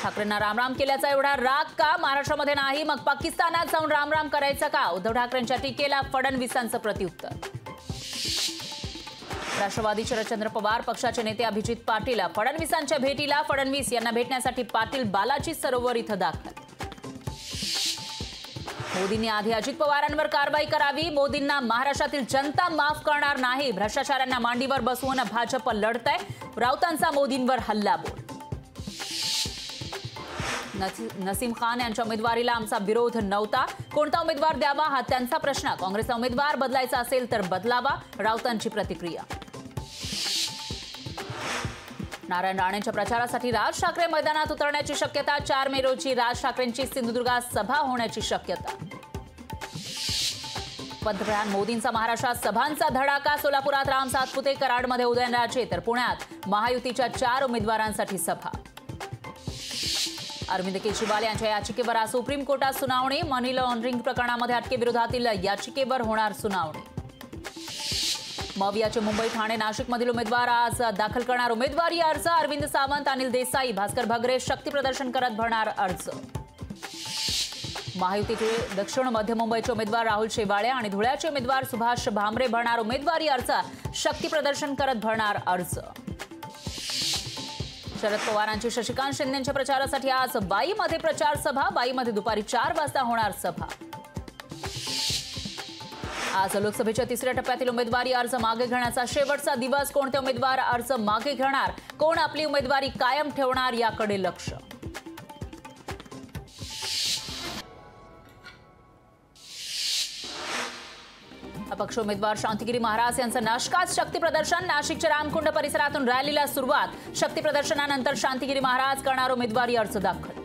ठाकरेंना रामराम केल्याचा एवढा राग का? महाराष्ट्रामध्ये नाही मग पाकिस्तानात जाऊन रामराम करायचं का? उद्धव ठाकरेंच्या टीकेला फडणवीसांचं प्रत्युत्तर। राष्ट्रवादी शरदचंद्र पवार पक्षाचे नेते अभिजित पाटील फडणवीसांच्या भेटीला। फडणवीस यांना भेटण्यासाठी पाटील बालाजी सरोवर इथं दाखल। मोदींनी आधी अजित पवारांवर कारवाई करावी। मोदींना महाराष्ट्रातील जनता माफ करणार नाही। भ्रष्टाचारांना मांडीवर बसवून भाजप लढतंय। राऊतांचा मोदींवर हल्लाबोल। नसीम खान यांच्या उमेदवारीला आमचा विरोध नव्हता। कोणता उमेदवार द्यावा हा त्यांचा प्रश्न। काँग्रेसचा उमेदवार बदलायचा असेल तर बदलावा। राऊतांची प्रतिक्रिया। नारायण राणेंच्या प्रचारासाठी राज ठाकरे मैदानात उतरण्याची शक्यता। 4 मे रोजी राज ठाकरेंची सिंधुदुर्गात सभा होण्याची शक्यता। पंतप्रधान मोदींचा महाराष्ट्रात सभांचा धडाका। सोलापुरात राम सातपुते, कराडमध्ये उदयनराजे तर पुण्यात महायुतीच्या 4 उमेदवारांसाठी सभा। अरविंद केजरीवाल यांच्या याचिकेवर आज सुप्रीम कोर्टात सुनावणी। मनी लॉन्ड्रिंग प्रकरणामध्ये अटकेविरोधातील याचिकेवर होणार सुनावणी। मवियाचे मुंबई, ठाणे, नाशिकमधील उमेदवार आज दाखल करणार उमेदवारी अर्ज। अरविंद सावंत, अनिल देसाई, भास्कर भगरे शक्ती प्रदर्शन करत भरणार अर्ज। महायुतीचे दक्षिण मध्य मुंबईचे उमेदवार राहुल शेवाळे आणि धुळ्याचे उमेदवार सुभाष भामरे भरणार उमेदवारी अर्ज। शक्ती प्रदर्शन करत भरणार अर्ज। शरद पवारांची शशिकांत शिंदेच्या प्रचारासाठी आज वाईमध्ये प्रचार सभा। वाईमध्ये दुपारी 4 वाजता होणार सभा। आज लोकसभेच्या 3ऱ्या टप्प्यातील उमेदवारी अर्ज मागे घेण्याचा शेवटचा दिवस। कोणते उमेदवार अर्ज मागे घेणार, कोण आपली उमेदवारी कायम ठेवणार याकडे लक्ष। अपक्ष उमेदवार शांतिगिरी महाराज यांचं नाशकात शक्ती प्रदर्शन। नाशिकच्या रामकुंड परिसरातून रॅलीला सुरुवात। शक्ती प्रदर्शनानंतर शांतिगिरी महाराज करणार उमेदवारी अर्ज दाखल।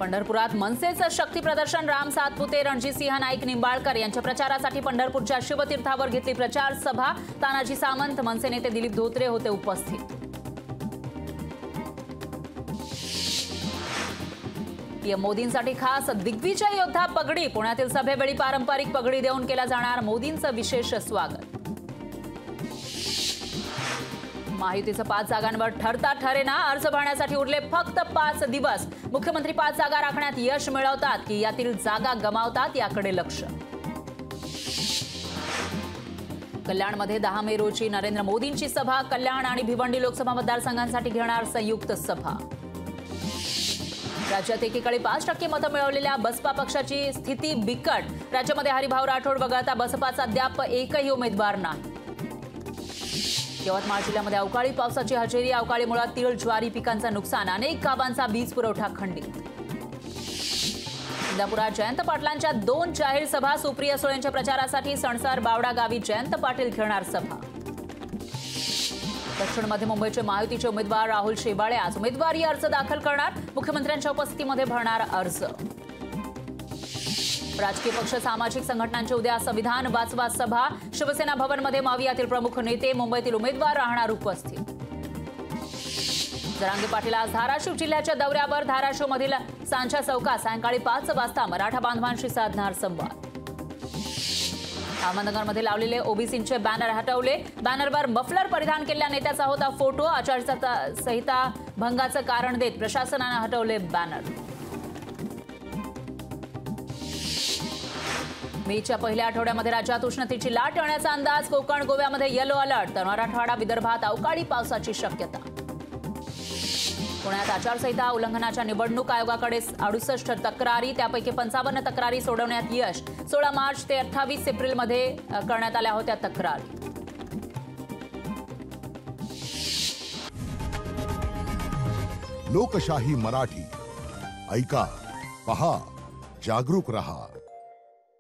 पंढरपुरात मनसेचं शक्ती प्रदर्शन। राम सातपुते, रणजितसिंह नाईक निंबाळकर यांच्या प्रचारासाठी पंढरपूरच्या शिवतीर्थावर घेतली प्रचार सभा। तानाजी सावंत, मनसे नेते दिलीप धोत्रे होते उपस्थित। पीएम मोदींसाठी खास दिग्विजय योद्धा पगडी। पुण्यातील सभेवेळी पारंपरिक पगडी देऊन केला जाणार मोदींचं विशेष स्वागत। महायुतीचं 5 जागांवर ठरता ठरेना। अर्ज भरण्यासाठी उरले फक्त 5 दिवस। मुख्यमंत्री 5 जागा राखण्यात यश मिळवतात की यातील जागा गमावतात याकडे लक्ष। कल्याणमध्ये 10 मे रोजी नरेंद्र मोदींची सभा। कल्याण आणि भिवंडी लोकसभा मतदारसंघांसाठी घेणार संयुक्त सभा। राज्यात एकीकडे 5% मतं मिळवलेल्या बसपा पक्षाची स्थिती बिकट। राज्यामध्ये हरिभाऊ राठोड वगळता बसपाचा अद्याप एकही उमेदवार नाही। यवतमाळ जिल्ह्यामध्ये अवकाळी पावसाची हजेरी। अवकाळीमुळे तीळ, ज्वारी पिकांचं नुकसान। अनेक गावांचा वीज पुरवठा खंडित। इंदापुरात जयंत पाटलांच्या 2 जाहीर सभा। सुप्रिया सुळेंच्या प्रचारासाठी सणसर बावडा गावी जयंत पाटील घेणार सभा। दक्षिण मध्य मुंबईचे महायुतीचे उमेदवार राहुल शेवाळे आज उमेदवारी अर्ज दाखल करणार। मुख्यमंत्र्यांच्या उपस्थितीमध्ये भरणार अर्ज। राजकीय पक्ष, सामाजिक संघटनांची उद्या संविधान वाचवा सभा। शिवसेना भवनमध्ये मवियातील प्रमुख नेते, मुंबईतील उमेदवार राहणार उपस्थित। जरांगे पाटील आज धाराशिव जिल्ह्याच्या दौऱ्यावर। धाराशिवमधील सांच्या चौकात सायंकाळी 5 वाजता मराठा बांधवांशी साधणार संवाद। अहमदनगरमध्ये लावलेले ओबीसींचे बॅनर हटवले। बॅनरवर मफलर परिधान केलेल्या नेत्याचा होता फोटो। आचारसंहिता भंगाचं कारण देत प्रशासनाने हटवले बॅनर। मेच्या पहिल्या आठवड्यामध्ये राज्यात उष्णतेची लाट येण्याचा अंदाज। कोकण, गोव्यामध्ये येलो अलर्ट तर मराठवाडा, विदर्भात अवकाळी पावसाची शक्यता। पुण्यात आचारसंहिता उल्लंघनाच्या निवडणूक आयोगाकडे 68 तक्रारी। त्यापैकी 55 तक्रारी सोडवण्यात यश। 16 मार्च ते 28 एप्रिलमध्ये करण्यात आल्या होत्या तक्रारी। लोकशाही मराठी ऐका, पहा, जागरूक रहा।